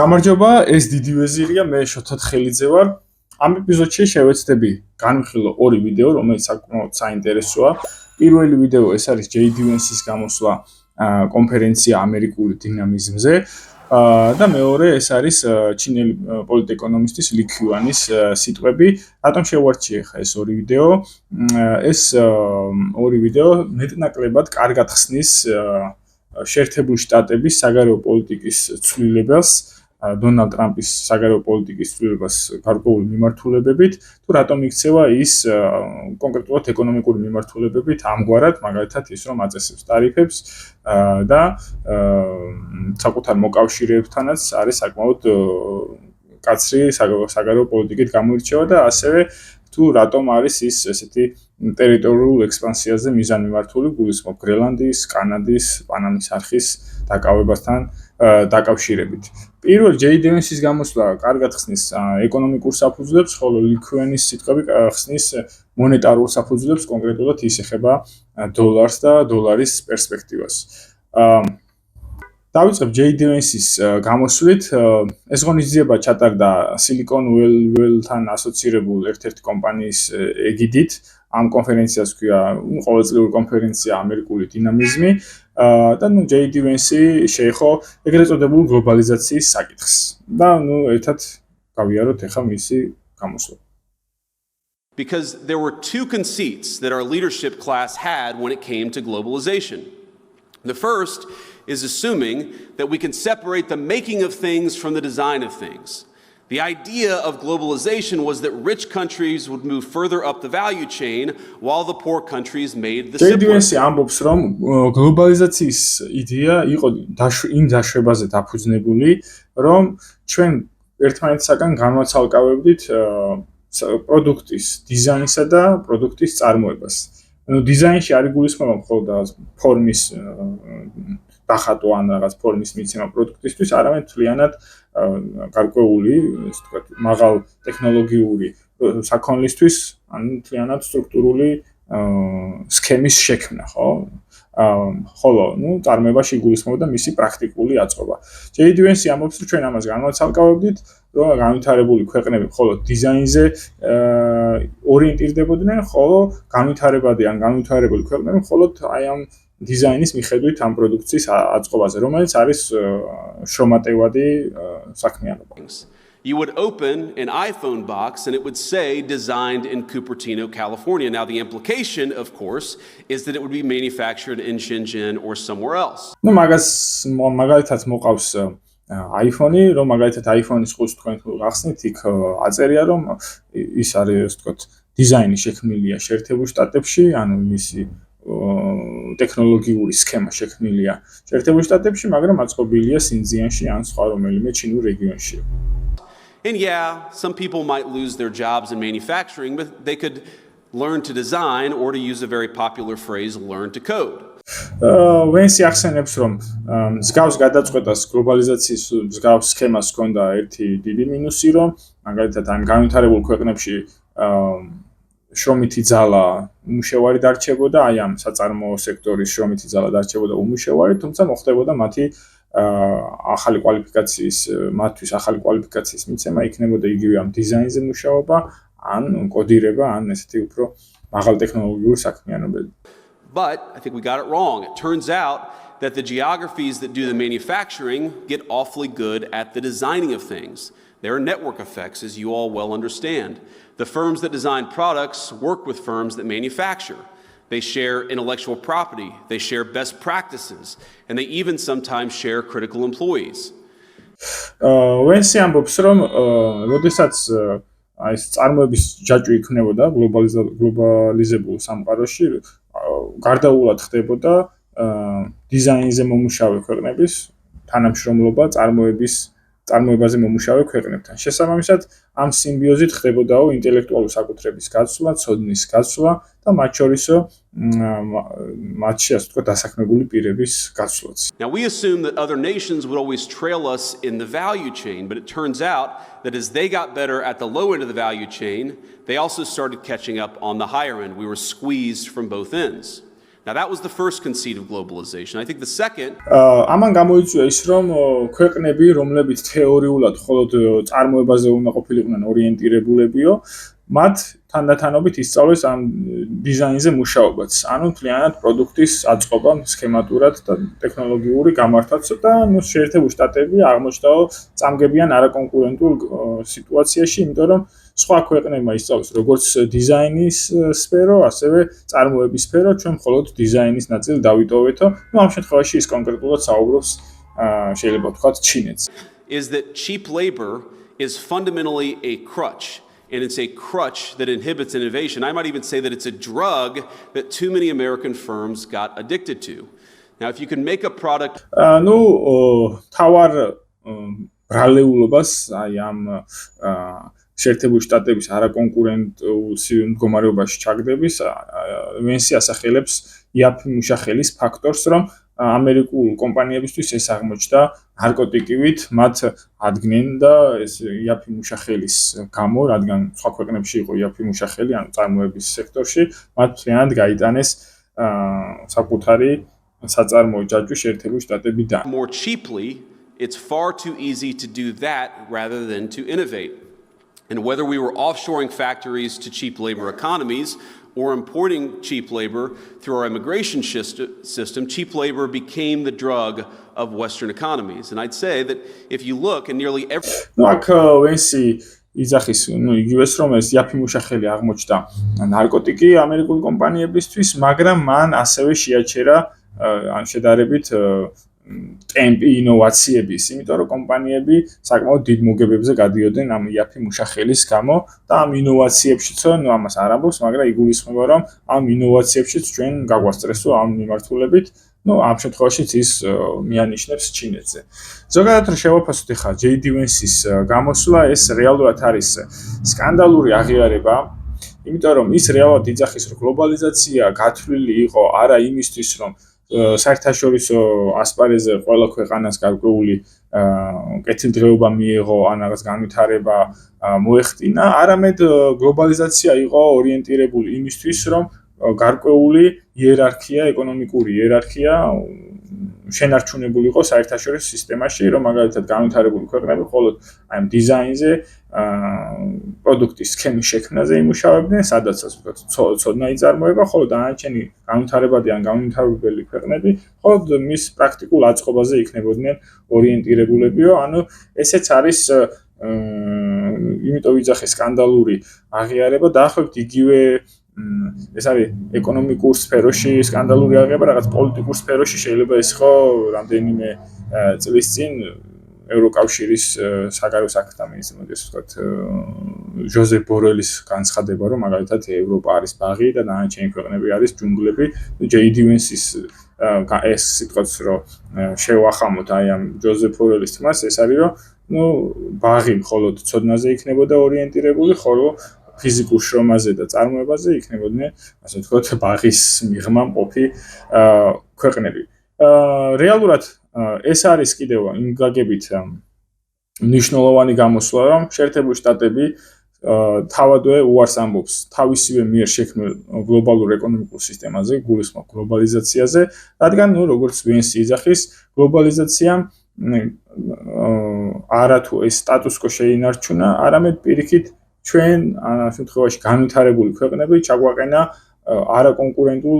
გამარჯობა, ეს დიდი ვეზირია, მე შოთა თხელიძე ვარ. ამ ეპიზოდში შევეცდები განვიხილო ორი ვიდეო, რომელიც საკმაოდ საინტერესოა. პირველი ვიდეო ეს არის JD Vance-ის გამოსვლა კონფერენცია ამერიკული დინამიზმზე და მეორე ეს არის ჩინელი პოლიტეკონომისტის ალი ქიუანის სიტყვები. რატომ შევარჩიე ხა ეს ორი ვიდეო? ეს ორი ვიდეო მეტნაკლებად კარგად ხსნის შეერთებული შტატების საგარეო პოლიტიკის ცვლილებას, დონალდ ტრამპის საგარეო პოლიტიკის ცვლილებას გარკვეული მიმართულებებით, თუ რატომ იქცევა ის კონკრეტულად ეკონომიკური მიმართულებებით ამგვარად, მაგალითად ის რომ აწესებს ტარიფებს და საკუთარ მოკავშირეებთანაც არის საკმაოდ კაცრი საგარეო პოლიტიკით გამოირჩევა და ასევე თუ რატომ არის ის ესეთი ტერიტორიულ ექსპანსიაზე მიზანმიმართული, გულისხმობ გრენლანდიის, კანადის, პანამის არხის დაკავებასთან დაკავშირებით. პირველ JD Vance-ის გამოსვლა კარგად ხსნის ეკონომიკურ საფუძვლებს, ხოლო ალი ქიუანის სიტყვები ხსნის მონეტარულ საფუძვლებს, კონკრეტულად ის ეხება დოლარს და დოლარის პერსპექტივას. დავიწყებ JD Vance-ის გამოსვლით. ეს ღონისძიება ჩატარდა Silicon Valley-თან ასოცირებულ ერთ-ერთი კომპანიის ეგიდით. ამ კონფერენციას ქვია ყოველწლიური კონფერენცია ამერიკული დინამიზმი და JD Vance შეეხო ეგრეთ წოდებულ გლობალიზაციის საკითხს. და ერთად გავიაროთ ახლა მისი გამოსვლა. Because there were two conceits that our leadership class had when it came to globalization. The first is assuming that we can separate the making of things from the design of things. The idea of globalization was that rich countries would move further up the value chain while the poor countries made the JD Vance ამბობს, რომ გლობალიზაციის იდეა იყო იმ დაშვებაზე დაფუძნებული, რომ ჩვენ ერთმანეთისაგან განვაცალკავებდით პროდუქტის დიზაინსა და პროდუქტის წარმოებას. დიზაინში არის გულისხმობა მხოლოდ ფორმის დახატვა ან რაღაც ფორმის მიცემა პროდუქტისთვის, არამედ მთლიანად გარკვეული, ესე ვთქვათ, მაღალ ტექნოლოგიური საქონლისთვის, ან მთლიანად სტრუქტურული სქემის შექმნა, ხო? ხოლო, წარმოებაში გულისხმობდა მისი პრაქტიკული აწყობა. JD Vance ამბობს, რომ ჩვენ ამას განვაცალკავებდით, რომ განვითარებული ქვეყნები მხოლოდ დიზაინზე ორიენტირდებოდნენ, ხოლო განვითარებადი ან განვითარებული ქვეყნები მხოლოდ აი ამ დიზაინის მიხედვით ამ პროდუქციის აწყობაზე, რომელიც არის შრომატევადი საქმიანობა. You would open an iPhone box and it would say designed in Cupertino, California. Now the implication, of course, is that it would be manufactured in Shenzhen or somewhere else. მაგალითად მოყავს iPhone-ი, რომ მაგალითად iPhone-ის ყურს თქვენ გახსნით, იქ აწერია, რომ ის არის, ასე ვთქვათ, დიზაინი შექმნილია შეერთებულ შტატებში, ანუ მისი ტექნოლოგიური სქემა შექმნილია შეერთებულ შტატებში, მაგრამ აწყობილია სინძიანში ან სხვა რომელიმე ჩინურ რეგიონში. And yeah, some people might lose their jobs in manufacturing, but they could learn to design or to use a very popular phrase, learn to code. Vance ახსენებს, რომ მსგავს გადაწყვეტას გლობალიზაციის მსგავს სქემას ჰქონდა ერთი დიდი მინუსი, რომ მაგალითად ამ განვითარებულ ქვეყნებში შრომითი ძალა უმუშევარი დარჩებოდა, აი ამ საწარმოო სექტორის შრომითი ძალა დარჩებოდა უმუშევარი, თუმცა მოხდებოდა მათთვის ახალი კვალიფიკაციის მიცემა, იქნებოდა იგივე ამ დიზაინზე მუშაობა, ან კოდირება, ან ესეთი უფრო მაღალ ტექნოლოგიურ საქმიანობები. But I think we got it wrong. It turns out that the geographies that do the manufacturing get awfully good at the designing of things. There are network effects, as you all well understand. The firms that design products work with firms that manufacture. They share intellectual property, they share best practices, and they even sometimes share critical employees. Vance ამბობს, რომ როდესაც აი წარმოების ჯაჭვი იქნებოდა გლობალიზებულ სამყაროში, გარდაულად ხდებოდა დიზაინზე მომუშავე ქვეყნების თანამშრომლობა წარმოებაზე მომუშავე ქვეყნებთან. შესაბამისად, ამ სიმბიოზით ხდებოდაო ინტელექტუალური საკუთრების გაცვლა, ცოდნის გაცვლა და მათ შორისო მათში, ასე ვთქვათ, დასაქმებული პირების გაცვლაც. Now we assume that other nations would always trail us in the value chain, but it turns out that as they got better at the low end of the value chain, they also started catching up on the higher end. We were squeezed from both ends. Now, that was the first conceit of globalization. I think the second ამან გამოიწვია ის, რომ ქვეყნები, რომლებიც თეორიულად მხოლოდ წარმოებაზე უნდა ყოფილიყვნენ ორიენტირებულებიო, მათ თანდათანობით ისწავლეს ამ დიზაინზე მუშაობაც. ანუ მთლიანად პროდუქტის აწყობა სქემატურად და ტექნოლოგიური გამართაც და შეერთებული შტატები აღმოჩნდა წამგებიან არაკონკურენტულ სიტუაციაში, იმიტომ რომ სხვა ქვეყნებმა ისწავლეს როგორც დიზაინის სფერო, ასევე წარმოების სფერო, ჩვენ მხოლოდ დიზაინის ნაწილი დავიტოვეთო. ამ შემთხვევაში ის კონკრეტულად საუბრობს შეიძლება ვთქვათ ჩინეთს. is that cheap labor is fundamentally a crutch. And it's a crutch that inhibits innovation. I might even say that it's a drug that too many American firms got addicted to. Now, if you can make a product... ну, თავარ ბრალეულობას, აი ამ შეერთებული შტატების არაკონკურენტულ მდგომარეობაში ჩაგდების, ვენსი ასახელებს იაფი მუშახელის ფაქტორს, რომ ამერიკულ კომპანიებისთვის ეს აღმოჩნდა ნარკოტიკივით, მათ ადგენენ და ეს იაფი მუშახელის გამო, რადგან სხვა ქვეყნებში იყო იაფი მუშახელი, ანუ წარმოების სექტორში, მათ მთლიანად გაიტანეს საკუთარი საწარმოო ჯაჭვი შეერთებული შტატებიდან. More cheaply, it's far too easy to do that rather than to innovate. And whether we were offshoring factories to cheap labor economies or importing cheap labor through our immigration system, cheap labor became the drug of Western economies. And I'd say that if you look in nearly every... No, აქ ვენსი იძახის, იგივეს რომ ეს იაფი მუშახელი აღმოჩნდა ნარკოტიკი ამერიკულ კომპანიებისთვის, მაგრამ მან ასევე შეაჩერა ან შედარებით ტემპი ინოვაციების, იმიტომ რომ კომპანიები საკმაოდ დიდ მოგებებზე გადიოდნენ ამ იაფი მუშახელის გამო და ამ ინოვაციებშიც, ამას არ ამბობს, მაგრამ იგულისხმება, რომ ამ ინოვაციებშიც ჩვენ გაგვასწრესო ამ მიმართულებით, ამ შემთხვევაშიც ის მიანიშნებს ჩინეთზე. ზოგადად რომ შევაფასოთ ახლა JD Vance-ის გამოსვლა, ეს რეალურად არის სკანდალური აღიარება, იმიტომ რომ ის რეალურად იძახის, რომ გლობალიზაცია გათვლილი იყო არა იმისთვის, რომ საერთაშორისო ასპარეზზე ყველა ქვეყანას გარკვეული კეთილდღეობა მიიღო, ან რაღაც განვითარება მოეხდინა, არამედ გლობალიზაცია იყო ორიენტირებული იმისთვის, რომ გარკვეული იერარქია, ეკონომიკური იერარქია შენარჩუნებული იყო საერთაშორისო სისტემაში, რომ მაგალითად განვითარებული ქვეყნები მხოლოდ აი ამ დიზაინზე, პროდუქტის სქემის შექმნაზე იმუშავებდნენ, სადაც ასე ვთქვათ, ცოდნა იწარმოება, ხოლო დანარჩენი განვითარებადი ან განვითარებული ქვეყნები მხოლოდ მის პრაქტიკულ აწყობაზე იქნებოდნენ ორიენტირებულებიო, ანუ ესეც არის იმიტომ ვიძახე სკანდალური აღიარება, დაახლოებით იგივე ეს არის ეკონომიკურ სფეროში სკანდალური აღიარება, რაღაც პოლიტიკურ სფეროში შეიძლება ეს იყო რამდენიმე წლის წინ ევროკავშირის საგარეო საქმეთა მინისტრი, ასე ვთქვათ, ჟოზეფ ბორელის განცხადება, რომ მაგალითად ევროპა არის ბაღი და დანარჩენი ქვეყნები არის ჯუნგლები. JD Vance-ის ეს სიტყვაც რომ შევახამოთ აი ამ ჟოზეფ ბორელის თქმას, ეს არის რომ ბაღი მხოლოდ ცოდნაზე იქნებოდა ორიენტირებული, ხოლო ფიზიკურ შრომაზე და წარმოებაზე იქნებოდნენ, ასე ვთქვათ, ბაღის მიღმა მყოფი ქვეყნები. რეალურად ეს არის კიდევ იმ გაგებით მნიშვნელოვანი გამოსვლა, რომ შეერთებული შტატები თავადვე უარს ამბობს თავისივე მიერ შექმნილ გლობალურ ეკონომიკურ სისტემაზე, გულისხმობ გლობალიზაციაზე, რადგან როგორც Vance იძახის, გლობალიზაციამ არათუ ეს სტატუს-კვო შეინარჩუნა, არამედ პირიქით ჩვენ ამ შემთხვევაში განვითარებული ქვეყნები ჩაგვაყენა არაკონკურენტულ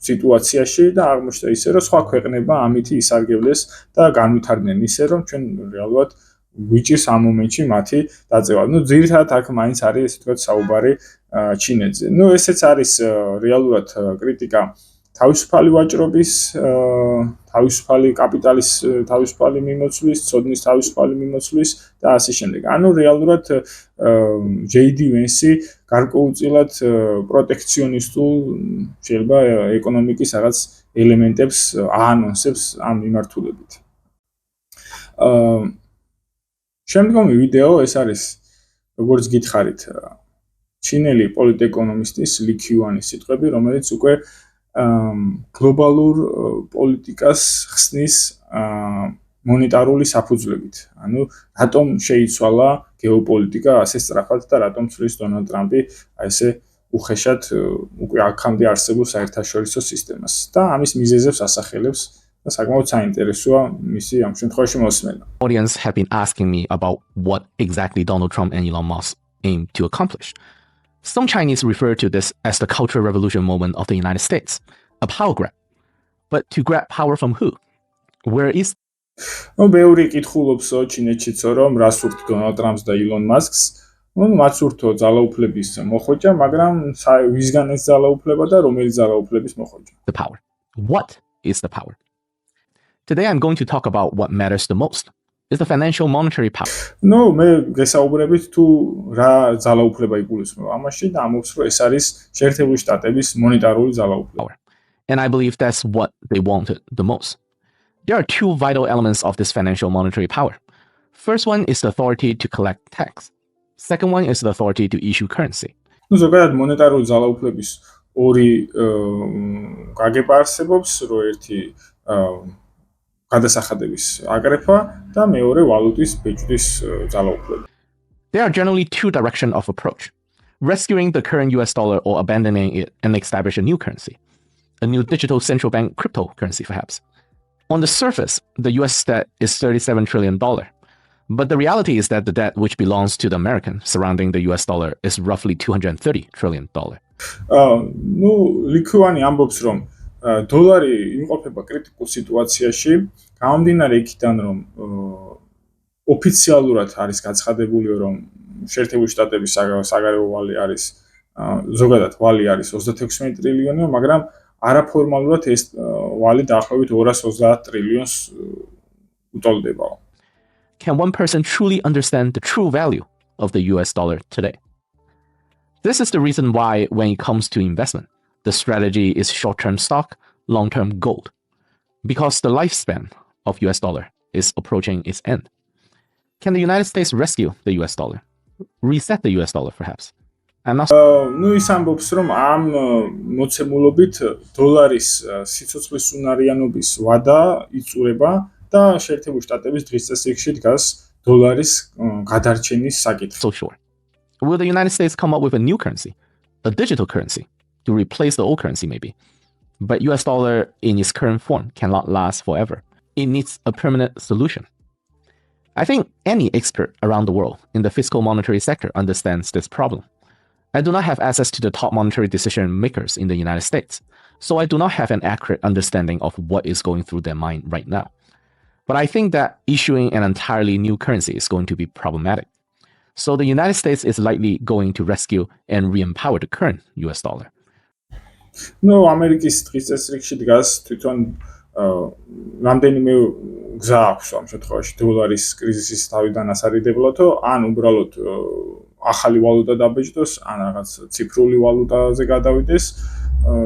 სიტუაციაში და აღმოჩნდა ისე, რომ სხვა ქვეყნებმა ამით ისარგებლეს და განვითარდნენ ისე, რომ ჩვენ რეალურად ვიჭირს ამ მომენტში მათი დაწევა. ძირითადად აქ მაინც არის ესე ვთქვათ საუბარი ჩინეთზე. ესეც არის რეალურად კრიტიკა თავისუფალი ვაჭრობის, თავისუფალი კაპიტალის თავისუფალი მიმოცვლის, ცოდნის თავისუფალი მიმოცვლის და ასე შემდეგ. ანუ რეალურად JD Vance გარკვეულწილად პროტექციონისტულ შეიძლება ეკონომიკის რაღაც ელემენტებს აანონსებს ამ მიმართულებით. შემდგომი ვიდეო ეს არის, როგორც გითხარით, ჩინელი პოლიტეკონომისტის ალი კიუანის სიტყვები, რომელიც უკვე გლობალურ პოლიტიკას ხსნის მონეტარული საფუძვლებით. ანუ რატომ შეიცვალა გეოპოლიტიკა ასე სწრაფად და რატომ ცვლის დონალდ ტრამპი ესე უხეშად უკვე აქამდე არსებულ საერთაშორისო სისტემას და ამის მიზეზებს ასახელებს და საკმაოდ საინტერესოა მისი ამ შემთხვევაში მოსმენა. Audience have been asking me about what exactly Donald Trump and Elon Musk aim to accomplish. Some Chinese refer to this as the Cultural Revolution moment of the United States, a power grab. But to grab power from who? Where is? ბევრი კითხულობსო ჩინეთშიცო რომ რას ურთ დონალდ ტრამპს და ილონ მასკს. მათ ურთო ძალაუფლების მოხვეჭა, მაგრამ ვისგან ეს ძალაუფლება და რომელი ძალაუფლების მოხვეჭა? The power. What is the power? Today I'm going to talk about what matters the most. Is the financial monetary power. მე გესაუბრებით თუ რა ძალაუფლება იგულისხმება ამაში და ამობს რომ ეს არის შეერთებული შტატების მონეტარული ძალაუფლება. And I believe that's what they wanted the most. There are two vital elements of this financial monetary power. First one is the authority to collect tax. Second one is the authority to issue currency. ზოგადად მონეტარული ძალაუფლების ორი გაგება არსებობს, რომ ერთი გადასახადების აგრეფა და მეორე ვალუტის ბეჭდის ძალაუფლება. There are generally two directions of approach. Rescuing the current US dollar or abandoning it and establish a new currency. A new digital central bank cryptocurrency perhaps. On the surface, the US debt is $37 trillion. But the reality is that the debt which belongs to the American surrounding the US dollar is roughly $230 trillion. ლიქოვანი ამბობს რომ დოლარი იმყოფება კრიტიკულ სიტუაციაში, გამომდინარე იქიდან რომ ოფიციალურად არის გაცხადებული რომ შეერთებული შტატების საგარეო ვალი არის ზოგადად ვალი არის 36 ტრილიონი, მაგრამ არაფორმალურად ეს ვალი დაახლოებით 230 ტრილიონს უტოლდება. Can one person truly understand the true value of the US dollar today? This is the reason why when it comes to investment, the strategy is short-term stock, long-term gold, because the lifespan of US dollar is approaching its end. Can the United States rescue the US dollar? Reset the US dollar perhaps? ის ამბობს რომ ამ მოცემულობით დოლარის სიცოცხლის უნარიანობის ვადა იწურება და შეერთებული შტატების დღის წესრიგში დგას დოლარის გადარჩენის საკითხი. So sure. Will the United States come up with a new currency, a digital currency, to replace the old currency maybe? But US dollar in its current form cannot last forever. It needs a permanent solution. I think any expert around the world in the fiscal monetary sector understands this problem. I do not have access to the top monetary decision makers in the United States, so I do not have an accurate understanding of what is going through their mind right now. But I think that issuing an entirely new currency is going to be problematic. So the United States is likely going to rescue and re-empower the current US dollar. ამერიკის დღის წესრიგში დგას თვითონ რამდენიმე გზა აქვს ამ შემთხვევაში დოლარის კრიზისის თავიდან ასარიდებლათო, ან უბრალოდ ახალი ვალუტა დაბეჭდოს, ან რაღაც ციფრული ვალუტაზე გადავიდეს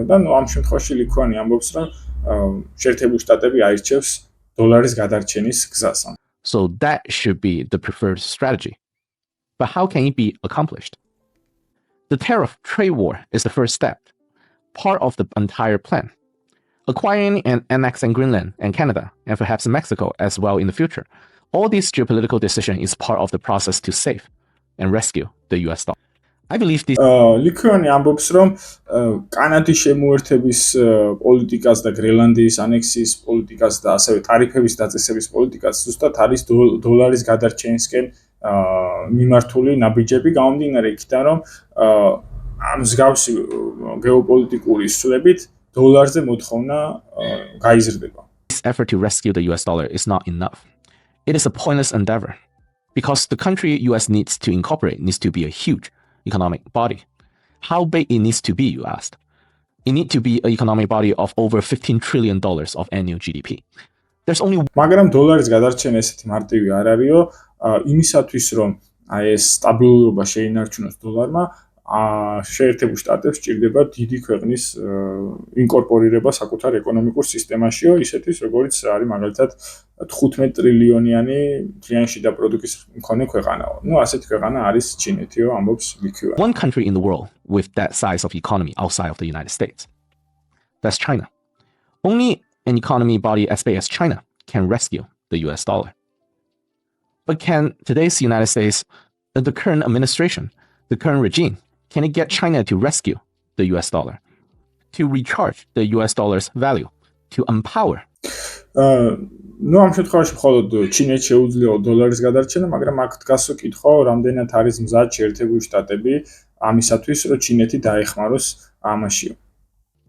და ამ შემთხვევაში ლიქოვანი ამბობს, რომ შეერთებული შტატები აირჩევს დოლარის გადარჩენის გზას. So that should be the preferred strategy. But how can it be accomplished? The tariff trade war is the first step, part of the entire plan. Acquiring and annexing Greenland and Canada, and perhaps Mexico as well in the future, all these geopolitical decisions is part of the process to save and rescue the US dollar. I believe this. ლიქოვანი ამბობს, რომ კანადის შემოერთების პოლიტიკას და გრენლანდიის ანექსიის პოლიტიკას და ასევე ტარიფების დაწესების პოლიტიკას ზუსტად არის დოლარის გადარჩენისკენ მიმართული ნაბიჯები, გამომდინარე იქიდან, რომ ამ მსგავსი გეოპოლიტიკური სვლებით დოლარზე მოთხოვნა გაიზრდება. This effort to rescue the US dollar is not enough. It is a pointless endeavor because the country US needs to incorporate needs to be a huge economic body. How big it needs to be, you asked? It needs to be an economic body of over $15 trillion of annual GDP. There's only მაგრამ დოლარის გადარჩენა ესეთი მარტივი არ არისო, იმისათვის რომ ეს სტაბილურობა შეინარჩუნოს დოლარმა, შეერთებულ შტატებს სჭირდება დიდი ქვეყნის ინკორპორირება საკუთარ ეკონომიკურ სისტემაშიო, ისეთის როგორც არის მაგალითად 15 ტრილიონიანი მთლიანი შიდა პროდუქტის მქონე ქვეყანაო. ასეთი ქვეყანა არის ჩინეთიო, ამბობს ლიქოვანი. One country in the world with that size of economy outside of the United States. That's China. Only an economy body as big as China can rescue the US dollar. But can today's United States, the current administration, the current regime, Can it get China to rescue the US dollar, to recharge the US dollar's value, to empower? ნუ ამ შემთხვევაში მხოლოდ ჩინეთს შეუძლია დოლარის გადარჩენა, მაგრამ აქ დგას კითხვა, რამდენად არის მზად შეერთებული შტატები ამისათვის, რომ ჩინეთი დაეხმაროს ამაში.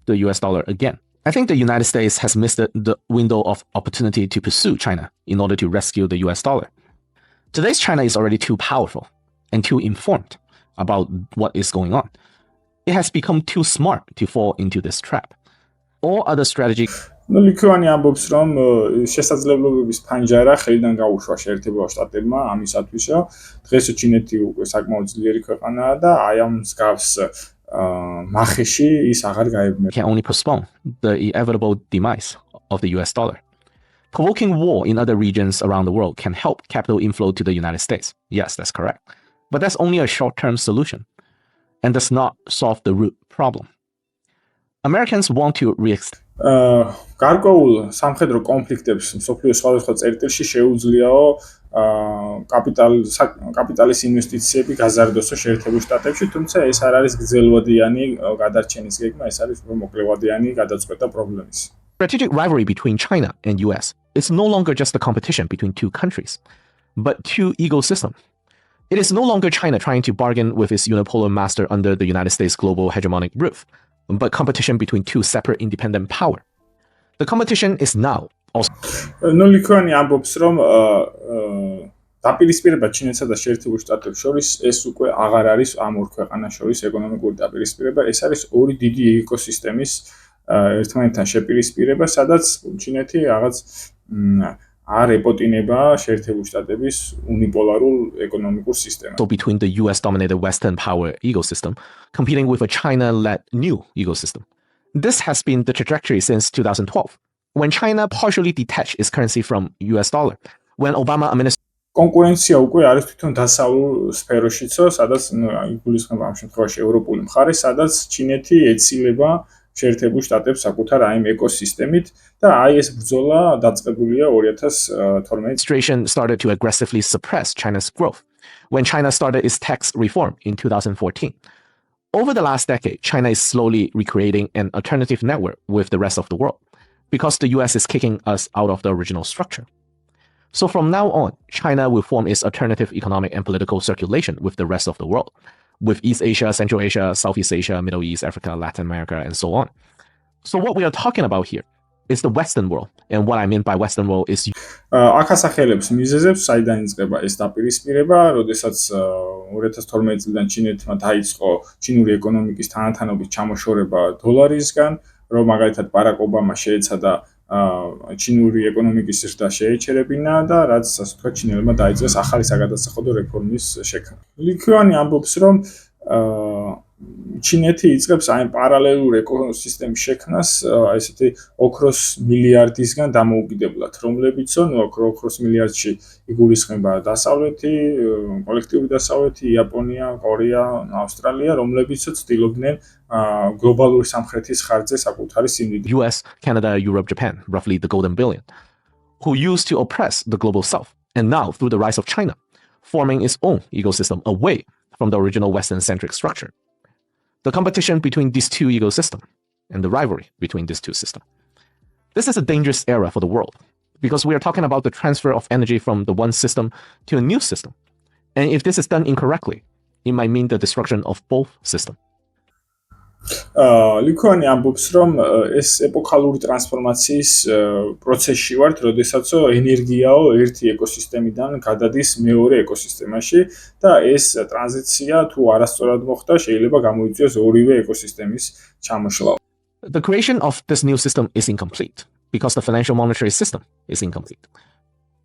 The US dollar again. I think the United States has missed the window of opportunity to pursue China in order to rescue the US dollar. Today's China is already too powerful and too informed about what is going on. It has become too smart to fall into this trap. All other strategy. ნუ ლიქოვანი ამბობს, რომ შესაძლებლობების ფანჯარა ხელიდან გაუშვა შეერთებულ შტატებმა ამისათვის, რომ დღეს ჩინეთი უკვე საკმაოდ ძლიერი ქვეყანაა და აი ამ მსგავს მახეში ის აღარ გაებმერა. Can only postpone the inevitable demise of the US dollar. Provoking war in other regions around the world can help capital inflow to the United States. Yes, that's correct. But that's only a short-term solution and does not solve the root problem. Americans want to გარკვეულ სამხედრო კონფლიქტებს მსოფლიოს სხვადასხვა წერტილში შეუძლიაო კაპიტალის ინვესტიციები გაზარდოსო შეერთებულ შტატებში, თუმცა ეს არ არის გრძელვადიანი გადარჩენის გეგმა, ეს არის მოკლევადიანი გადაწყვეტა პრობლემის. Strategic rivalry between China and US is no longer just a competition between two countries, but two ecosystems. It is no longer China trying to bargain with its unipolar master under the United States global hegemonic roof, but competition between two separate independent powers. The competition is now also. ნუ ლიქოვანი ამბობს, რომ დაპირისპირება ჩინეთსა და შეერთებულ შტატებს შორის ეს უკვე აღარ არის ამ ორ ქვეყანას შორის ეკონომიკური დაპირისპირება, ეს არის ორი დიდი ეკოსისტემის ერთმანეთთან შეპირისპირება, სადაც ჩინეთი რაღაც არ ეპოტინება შეერთებულ შტატების უნიპოლარულ ეკონომიკურ სისტემას. So between the US-dominated Western power ecosystem competing with a China-led new ecosystem. This has been the trajectory since 2012, when China partially detached its currency from US dollar. When Obama administration კონკურენცია უკვე არის თვითონ დასავლურ სფეროშიცო, სადაც იგულისხმება ამ შემთხვევაში ევროპული მხარე, სადაც ჩინეთი ეცილება შეერთებულ შტატებს საკუთარ აი ეკოსისტემით და აი ეს ბრძოლა დაწყებულია 2012 administration started to aggressively suppress China's growth when China started its tax reform in 2014. Over the last decade, China is slowly recreating an alternative network with the rest of the world because the US is kicking us out of the original structure. So from now on, China will form its alternative economic and political circulation with the rest of the world, with East Asia, Central Asia, Southeast Asia, Middle East, Africa, Latin America, and so on. So what we are talking about here is the Western world. And what I mean by Western world is აქ ასახელებს მიზეზებს, საიდან იწყება ეს დაპირისპირება, როდესაც 2012 წლიდან ჩინეთმა დაიწყო ჩინური ეკონომიკის თანათანობის ჩამოშორება დოლარისგან, რომ მაგალითად ბარაკ ობამა შეეცადა ჩინური ეკონომიკის ზრდა შეეჩერებინა და რაც ასე ვთქვათ ჩინელებმა დაიწყეს ახალი საგადასახადო რეფორმის შექმნა. ლიქოვანი ამბობს, რომ ჩინეთი იწყებს აი პარალელურ ეკოსისტემის შექმნას, ესეთი ოქროს მილიარდისგან დამოუკიდებლად, რომლებიცო, ნუ ოქროს მილიარდში იგულისხმება დასავლეთი, კოლექტიური დასავლეთი, იაპონია, კორეა, ავსტრალია, რომლებიცო ცდილობდნენ გლობალური სამხრეთის ხარჯზე საკუთარი სიმდიდრე. US, Canada, Europe, Japan, roughly the golden billion, who used to oppress the global south, and now through the rise of China, forming its own ecosystem away from the original Western-centric structure. The competition between these two ecosystems and the rivalry between these two systems. This is a dangerous era for the world because we are talking about the transfer of energy from the one system to a new system. And if this is done incorrectly, it might mean the destruction of both systems. ლიქოვანი ამბობს, რომ ეს ეპოქალური ტრანსფორმაციის პროცესში ვართ, როდესაც ენერგიაო ერთი ეკოსისტემიდან გადადის მეორე ეკოსისტემაში და ეს ტრანზიცია თუ არასწორად მოხდა, შეიძლება გამოიწვიოს ორივე ეკოსისტემის ჩამოშლა. The creation of this new system is incomplete because the financial monetary system is incomplete.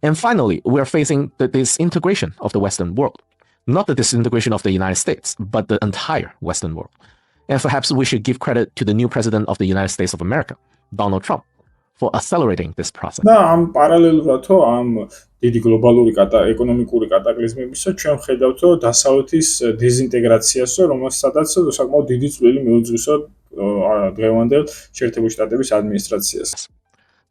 And finally, we are facing the disintegration of the Western world. Not the disintegration of the United States, but the entire Western world. And perhaps we should give credit to the new president of the United States of America, Donald Trump, for accelerating this process. და ამ პარალელურადო ამ დიდი გლობალური ეკონომიკური კატაკლიზმებისა ჩვენ ხედავთო დასავლეთის დეზინტეგრაციასო, რომელსაც საკმაოდ დიდი წვლილი მიუძღვისო დღევანდელ შეერთებულ შტატების ადმინისტრაციას.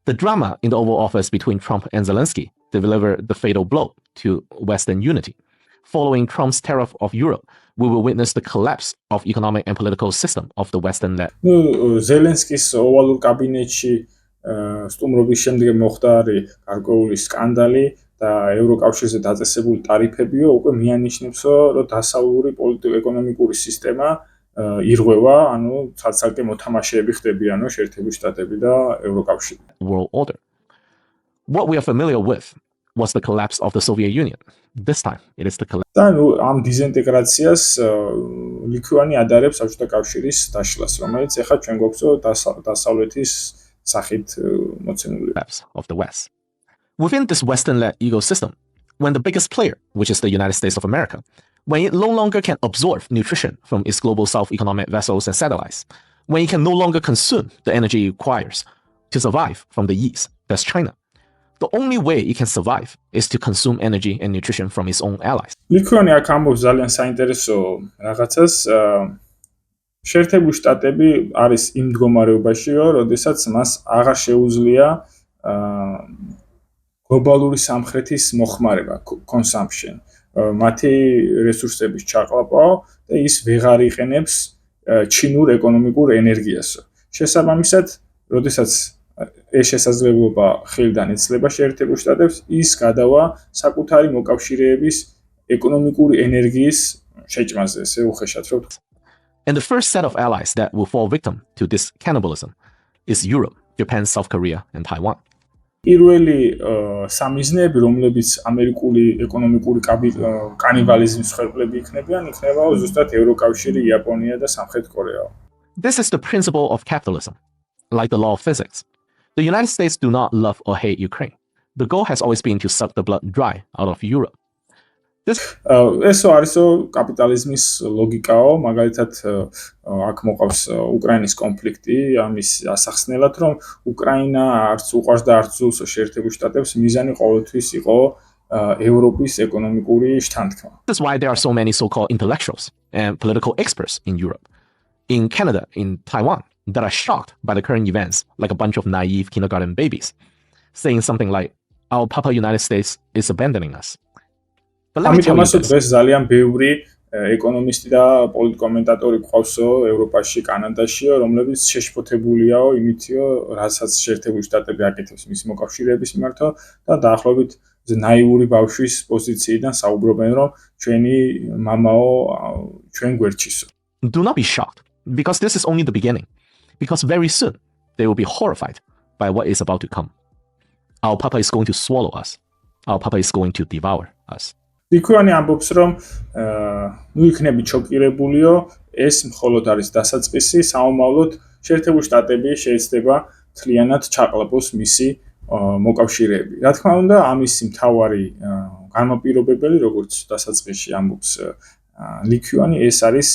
The drama in the Oval Office between Trump and Zelensky delivered the fatal blow to Western unity. Following Trump's tariff of Europe we will witness the collapse of economic and political system of the Western-led. ნუ ზელენსკის ოვალურ კაბინეტში სტუმრობის შემდეგ მოხდა არის გარკვეული სკანდალი და ევროკავშირზე დაწესებული ტარიფებიო უკვე მიანიშნებსო რომ დასავლური პოლიტიკურ-ეკონომიკური სისტემა ირღვევა, ანუ ცალ-ცალკე მოთამაშეები ხდებიანო შეერთებული შტატები და ევროკავშირი. World order. What we are familiar with was the collapse of the Soviet Union. This time, it is the collapse. და ნუ ამ დიზინტეგრაციას ლიქვანი ადარებს საბჭოთა კავშირის დაშლას, რომელიც ეხლა ჩვენ გვაქვსო დასავლეთის სახით მოცემული. Of the West. Within this Western-led ecosystem, when the biggest player, which is the United States of America, when it no longer can absorb nutrition from its global south economic vessels and satellites, when it can no longer consume the energy it requires to survive from the East, that's China. The only way it can survive is to consume energy and nutrition from its own allies. ლიქვანი აქ ამბობს ძალიან საინტერესო რაღაცას. შეერთებული შტატები არის იმ მდგომარეობაშიო, როდესაც მას აღარ შეუძლია გლობალური სამხრეთის მოხმარება, consumption. მათი რესურსების ჩაყლაპაო და ის ვეღარ იყენებს ჩინურ ეკონომიკურ ენერგიას. შესაბამისად, როდესაც ეს შესაძლებლობა ხელიდან იცლება შეერთებულ შტატებს, ის გადავა საკუთარი მოკავშირეების ეკონომიკური ენერგიის შეჭმაზე, ესე უხეშად რომ And the first set of allies that will fall victim to this cannibalism is Europe, Japan, South Korea, and Taiwan. პირველი სამიზნეები, რომლებიც ამერიკული ეკონომიკური კანიბალიზმის მსხვერპლები იქნება ზუსტად ევროკავშირი, იაპონია და სამხრეთ კორეა. This is the principle of capitalism, like the law of physics. The United States do not love or hate Ukraine. The goal has always been to suck the blood dry out of Europe. ესო არისო კაპიტალიზმის ლოგიკაო, მაგალითად აქ მოყავს უკრაინის კონფლიქტი, ამის ასახსნელად, რომ უკრაინა არც უყვარს და არც ზუსტ შეერთებულ შტატებს მიზანი ყოველთვის იყო ევროპის ეკონომიკური შთანთქმა. This is why there are so many so-called intellectuals and political experts in Europe, in Canada, in Taiwan, that are shocked by the current events like a bunch of naive kindergarten babies, saying something like, our Papa United States is abandoning us. ამით ამასო დღეს ძალიან ბევრი ეკონომისტი და პოლიტკომენტატორი გვყავსო ევროპაში, კანადაშიო, რომლებიც შეშფოთებულიაო იმითიო, რასაც შეერთებული შტატები აკეთებს მის მოკავშირეების მიმართო და დაახლოებით ნაიური ბავშვის პოზიციიდან საუბრობენ, რომ ჩვენი მამაო ჩვენ გვერდჩისო. Do not be shocked, because this is only the beginning. Because very soon, they will be horrified by what is about to come. Our Papa is going to swallow us. Our Papa is going to devour us. ლიქვანი ამბობს, რომ ნუ იქნები ჩოკირებულიო, ეს მხოლოდ არის დასაწყისი, საომავლოდ შეერთებული შტატები შეიძლება თლიანად ჩაყლაპოს მისი მოკავშირეები. რა თქმა უნდა, ამის მთავარი განმაპირობებელი, როგორც დასაწყისში ამბობს ლიქვანი, ეს არის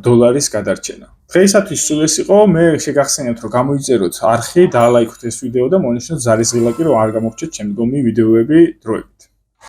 დოლარის გადარჩენა. დღეისათვის სულ ეს იყო, მე შეგახსენებთ, რომ გამოიწეროთ არხი, დაალაიქოთ ეს ვიდეო და მონიშნოთ ზარისღილაკი, რომ არ გამოგჩეთ შემდგომი ვიდეოები დროებით.